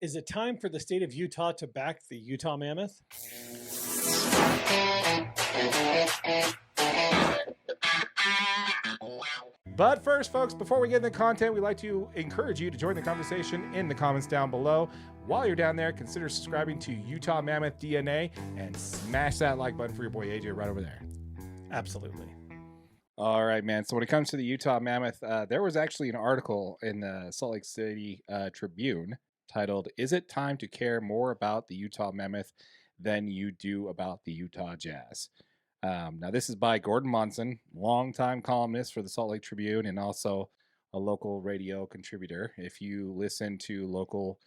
Is it time for the state of Utah to back the Utah Mammoth? But first, folks, before we get into content, we'd like to encourage you to join the conversation in the comments down below. While you're down there, consider subscribing to Utah Mammoth DNA and smash that like button for your boy AJ right over there. Absolutely. All right, man. So when it comes to the Utah Mammoth, there was actually an article in the Salt Lake City Tribune titled, "Is it time to care more about the Utah Mammoth than you do about the Utah Jazz?" Now, this is by Gordon Monson, longtime columnist for the Salt Lake Tribune and also a local radio contributor. If you listen to local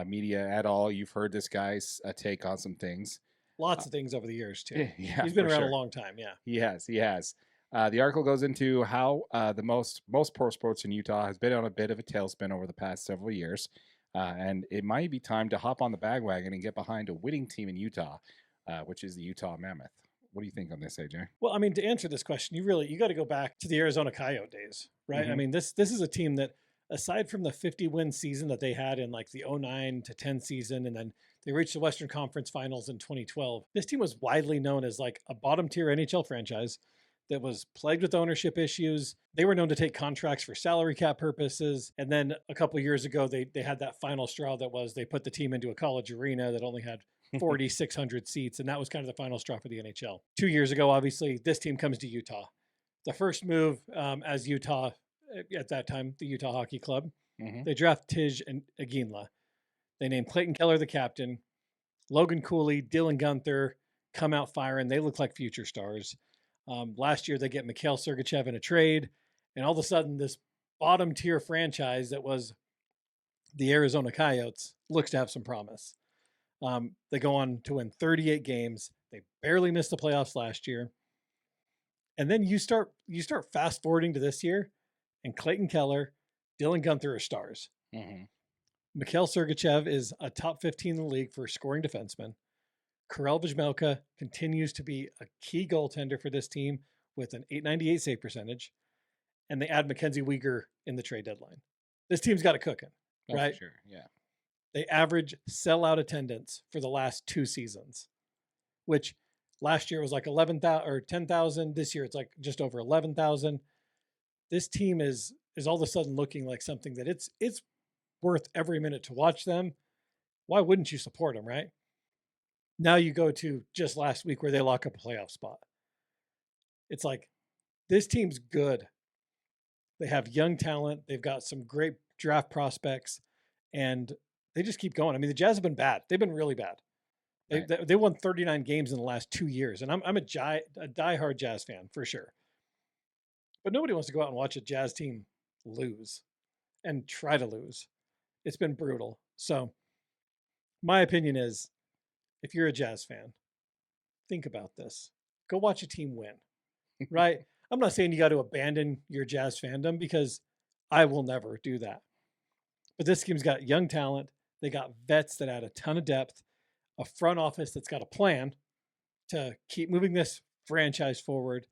media at all, you've heard this guy's take on some things. Lots of things over the years, too. Yeah, He's been for around sure. a long time, yeah. He has. The article goes into how the most pro sports in Utah has been on a bit of a tailspin over the past several years. And it might be time to hop on the bandwagon and get behind a winning team in Utah, which is the Utah Mammoth. What do you think on this, AJ? Well, I mean, to answer this question, you got to go back to the Arizona Coyote days, right? I mean, this is a team that, aside from the 50-win season that they had in like the 09 to 10 season, and then they reached the Western Conference Finals in 2012, this team was widely known as like a bottom tier NHL franchise that was plagued with ownership issues. They were known to take contracts for salary cap purposes. And then a couple of years ago, they had that final straw that was they put the team into a college arena that only had 4,600 seats. And that was kind of the final straw for the NHL. 2 years ago, obviously, this team comes to Utah. The first move as Utah, at that time, the Utah Hockey Club, they draft Tij and Aginla. They named Clayton Keller the captain. Logan Cooley, Dylan Gunther come out firing. They look like future stars. Last year, they get Mikhail Sergachev in a trade. And all of a sudden, this bottom tier franchise that was the Arizona Coyotes looks to have some promise. They go on to win 38 games. They barely missed the playoffs last year. And then you start fast forwarding to this year, and Clayton Keller, Dylan Gunther are stars. Mikhail Sergachev is a top 15 in the league for scoring defenseman. Karel Vizmelka continues to be a key goaltender for this team with an .898 save percentage. And they add Mackenzie Weegar in the trade deadline. This team's got it cooking, right? For sure, yeah. They average sellout attendance for the last 2 seasons, which last year was like 11,000 or 10,000. This year it's like just over 11,000. This team is all of a sudden looking like something that it's worth every minute to watch them. Why wouldn't you support them, right? Now you go to just last week where they lock up a playoff spot. It's like, this team's good. They have young talent. They've got some great draft prospects, and they just keep going. I mean, the Jazz have been bad. They've been really bad. They won 39 games in the last 2 years, and I'm a diehard Jazz fan for sure. But nobody wants to go out and watch a Jazz team lose and try to lose. It's been brutal. So my opinion is, if you're a Jazz fan, think about this. Go watch a team win, right? I'm not saying you got to abandon your Jazz fandom, because I will never do that. But this team's got young talent. They got vets that add a ton of depth, a front office that's got a plan to keep moving this franchise forward.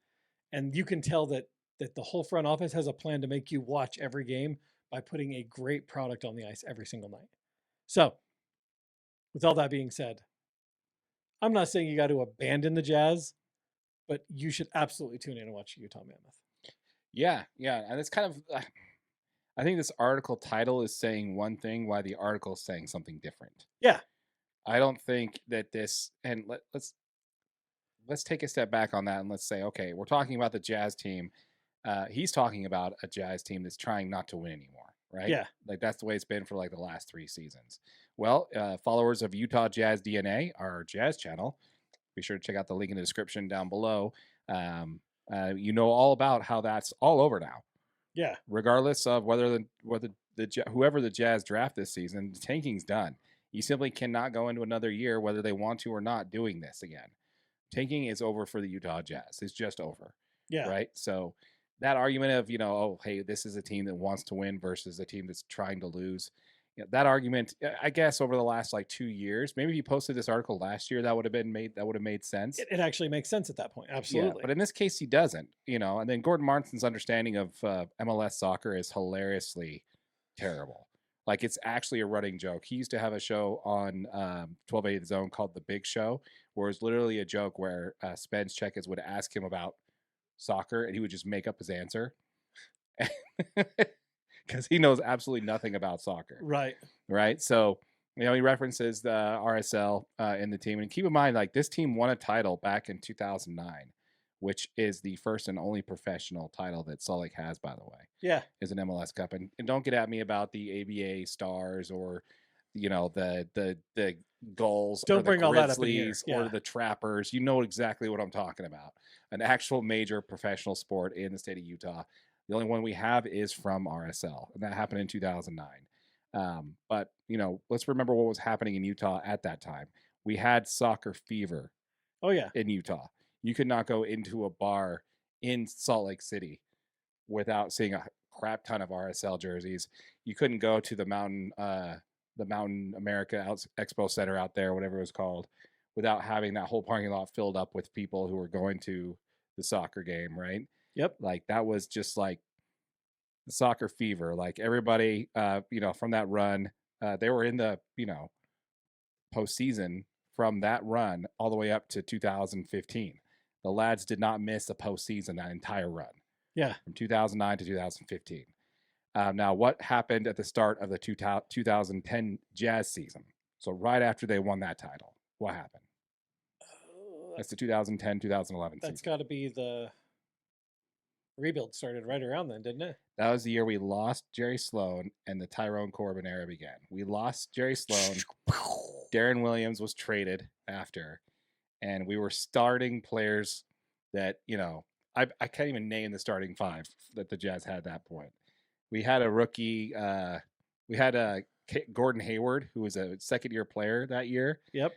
And you can tell that the whole front office has a plan to make you watch every game by putting a great product on the ice every single night. So, with all that being said, I'm not saying you got to abandon the Jazz, but you should absolutely tune in and watch Utah Mammoth. Yeah. And it's kind of, I think this article title is saying one thing while the article is saying something different. Yeah. I don't think that this, and let's take a step back on that and let's say, okay, we're talking about the Jazz team. He's talking about a Jazz team that's trying not to win anymore, right? Yeah. Like that's the way it's been for like the last 3 seasons. Well, followers of Utah Jazz DNA, our Jazz channel, be sure to check out the link in the description down below. You know all about how that's all over now. Yeah. Regardless of whether whoever the Jazz draft this season, the tanking's done. You simply cannot go into another year, whether they want to or not, doing this again. Tanking is over for the Utah Jazz. It's just over. Yeah. Right. So that argument of, oh, hey, this is a team that wants to win versus a team that's trying to lose. That argument, I guess, over the last like 2 years, maybe if you posted this article last year, that would have made sense. It actually makes sense at that point. Absolutely. Yeah, but in this case, he doesn't, and then Gordon Martinson's understanding of MLS soccer is hilariously terrible. Like, it's actually a running joke. He used to have a show on 1280 The Zone called The Big Show, where it's literally a joke where Spence Checkers would ask him about soccer, and he would just make up his answer because he knows absolutely nothing about soccer. Right. Right. So, he references the RSL in the team. And keep in mind, like, this team won a title back in 2009, which is the first and only professional title that Salt Lake has, by the way, Yeah. is an MLS Cup. And don't get at me about the ABA Stars or, the Gulls or Don't the bring all that up in here. Grizzlies Yeah. or the Trappers. You know exactly what I'm talking about. An actual major professional sport in the state of Utah. The only one we have is from RSL, and that happened in 2009. But let's remember what was happening in Utah at that time. We had soccer fever Oh yeah. in Utah. You could not go into a bar in Salt Lake City without seeing a crap ton of RSL jerseys. You couldn't go to the Mountain America Expo Center out there, whatever it was called, without having that whole parking lot filled up with people who were going to the soccer game, right? Yep. Like, that was just like the soccer fever. Like, everybody, from that run, they were in the, postseason from that run all the way up to 2015. The lads did not miss a postseason that entire run. Yeah. From 2009 to 2015. Now, what happened at the start of the 2010 Jazz season? So right after they won that title, what happened? That's the 2010-2011 That's season. got to be the rebuild started right around then, didn't it? That was the year we lost Jerry Sloan and the Tyrone Corbin era began. We lost Jerry Sloan. Darren Williams was traded after, and we were starting players that, I can't even name the starting five that the Jazz had at that point. We had a rookie. We had Gordon Hayward, who was a second-year player that year. Yep.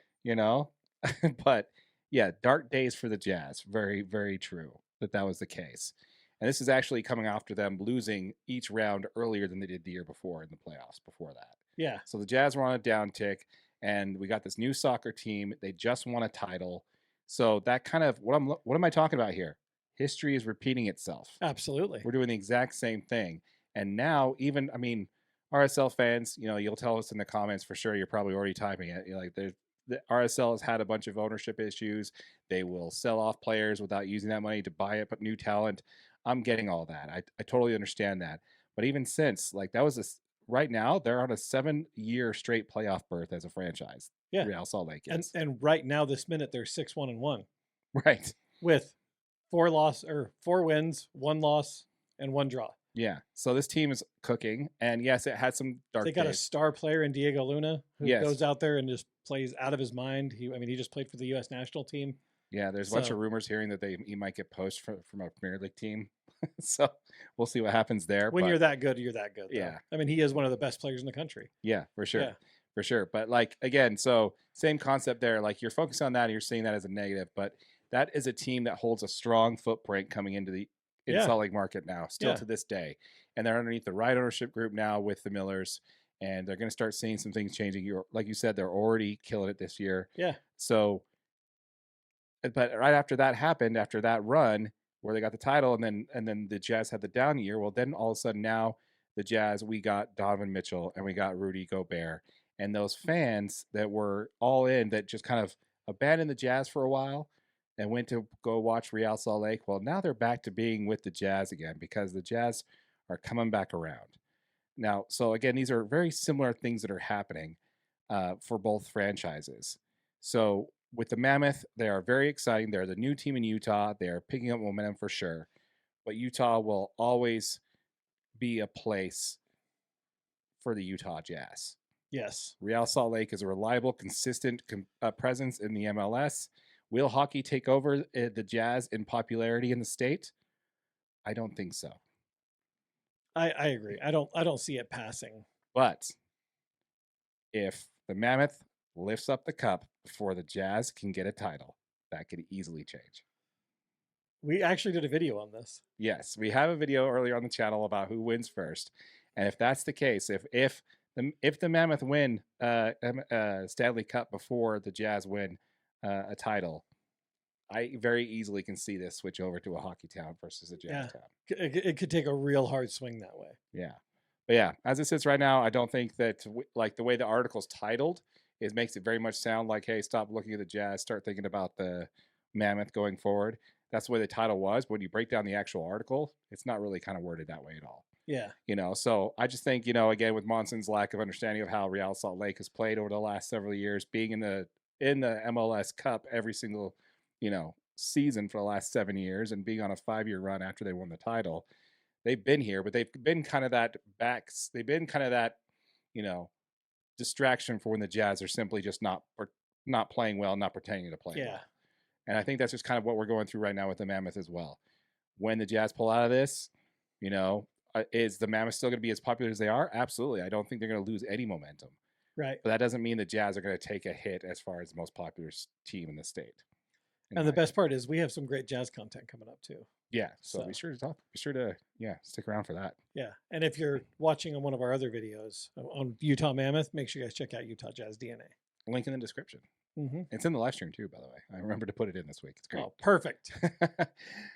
But yeah, dark days for the Jazz. Very, very true that was the case. And this is actually coming after them losing each round earlier than they did the year before in the playoffs before that. Yeah. So the Jazz were on a downtick, and we got this new soccer team. They just won a title. So that kind of what am I talking about here? History is repeating itself. Absolutely. We're doing the exact same thing. And now RSL fans, you'll tell us in the comments for sure. You're probably already typing it. You're like, the RSL has had a bunch of ownership issues. They will sell off players without using that money to buy up new talent. I'm getting all that. I totally understand that. But even since, like, that was right now, they're on a 7-year straight playoff berth as a franchise. Yeah. Real Salt Lake is. And right now, this minute, they're 6-1-1. Right. With 4 wins, 1 loss, and 1 draw. Yeah. So this team is cooking. And yes, it had some dark days. They got a star player in Diego Luna who goes out there and just plays out of his mind. He just played for the U.S. national team. Yeah, there's a bunch of rumors hearing that he might get poached from a Premier League team. So we'll see what happens there. When you're that good, you're that good. Though. Yeah. I mean, he is one of the best players in the country. Yeah, for sure. Yeah. For sure. But, like, again, so same concept there. Like, you're focused on that and you're seeing that as a negative. But that is a team that holds a strong footprint coming into the Salt Lake market now, still to this day. And they're underneath the right ownership group now with the Millers. And they're going to start seeing some things changing. Like you said, they're already killing it this year. Yeah. So, but right after that happened, after that run where they got the title, and then the Jazz had the down year, well, then all of a sudden now the Jazz, we got Donovan Mitchell and we got Rudy Gobert. And those fans that were all in, that just kind of abandoned the Jazz for a while and went to go watch Real Salt Lake, well, now they're back to being with the Jazz again because the Jazz are coming back around. Now, so again, these are very similar things that are happening for both franchises. So with the Mammoth, they are very exciting. They're the new team in Utah. They are picking up momentum for sure. But Utah will always be a place for the Utah Jazz. Yes. Real Salt Lake is a reliable, consistent presence in the MLS. Will hockey take over the Jazz in popularity in the state? I don't think so. I agree. I don't see it passing. But if the Mammoth lifts up the cup before the Jazz can get a title, that could easily change. We actually did a video on this. Yes, we have a video earlier on the channel about who wins first. And if that's the case, if the Mammoth win Stanley Cup before the Jazz win a title, I very easily can see this switch over to a hockey town versus a Jazz town. It could take a real hard swing that way. Yeah. But yeah, as it sits right now, I don't think that like the way the article's titled, it makes it very much sound like, hey, stop looking at the Jazz, start thinking about the Mammoth going forward. That's the way the title was. But when you break down the actual article, it's not really kind of worded that way at all. Yeah. So I just think, again, with Monson's lack of understanding of how Real Salt Lake has played over the last several years, being in the MLS Cup every single, season for the last 7 years and being on a 5-year run after they won the title, they've been here, but they've been kind of that they've been kind of that, you know, distraction for when the Jazz are simply just not playing well, not pretending to play well. And I think that's just kind of what we're going through right now with the Mammoth as well. When the Jazz pull out of this, is the Mammoth still going to be as popular as they are? Absolutely. I don't think they're going to lose any momentum. Right. But that doesn't mean the Jazz are going to take a hit as far as the most popular team in the state. And the best part is we have some great Jazz content coming up too. Yeah. So be sure to stick around for that. Yeah. And if you're watching on one of our other videos on Utah Mammoth, make sure you guys check out Utah Jazz DNA. Link in the description. Mm-hmm. It's in the live stream too, by the way. I remember to put it in this week. It's great. Oh, perfect.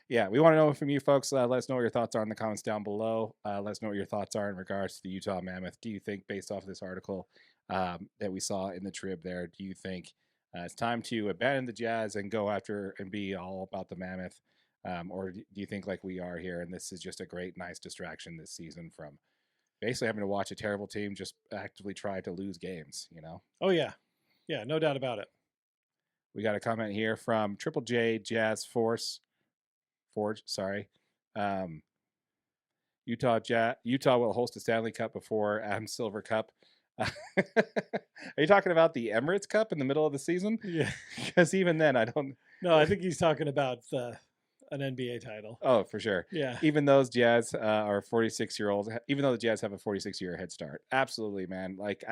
Yeah, we want to know from you folks. Let us know what your thoughts are in the comments down below. Let us know what your thoughts are in regards to the Utah Mammoth. Do you think, based off of this article that we saw in the Trib there, do you think it's time to abandon the Jazz and go after and be all about the Mammoth? Or do you think like we are here and this is just a great, nice distraction this season from basically having to watch a terrible team just actively try to lose games, Oh, yeah. Yeah, no doubt about it. We got a comment here from Triple J Jazz Forge. Utah will host a Stanley Cup before Adam Silver Cup. Are you talking about the Emirates Cup in the middle of the season? Yeah. Because even then, I don't. No, I think he's talking about an NBA title. Oh, for sure. Yeah. Even those Jazz are 46-year-olds. Even though the Jazz have a 46-year head start, absolutely, man. Like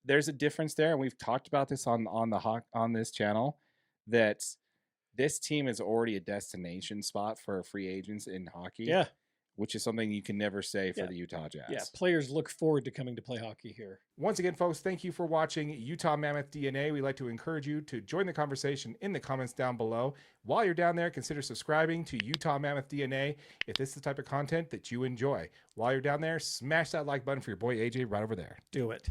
there's a difference there, and we've talked about this on this channel, that this team is already a destination spot for free agents in hockey. Yeah. Which is something you can never say for the Utah Jazz. Yeah, players look forward to coming to play hockey here. Once again, folks, thank you for watching Utah Mammoth DNA. We'd like to encourage you to join the conversation in the comments down below. While you're down there, consider subscribing to Utah Mammoth DNA if this is the type of content that you enjoy. While you're down there, smash that like button for your boy AJ right over there. Do it.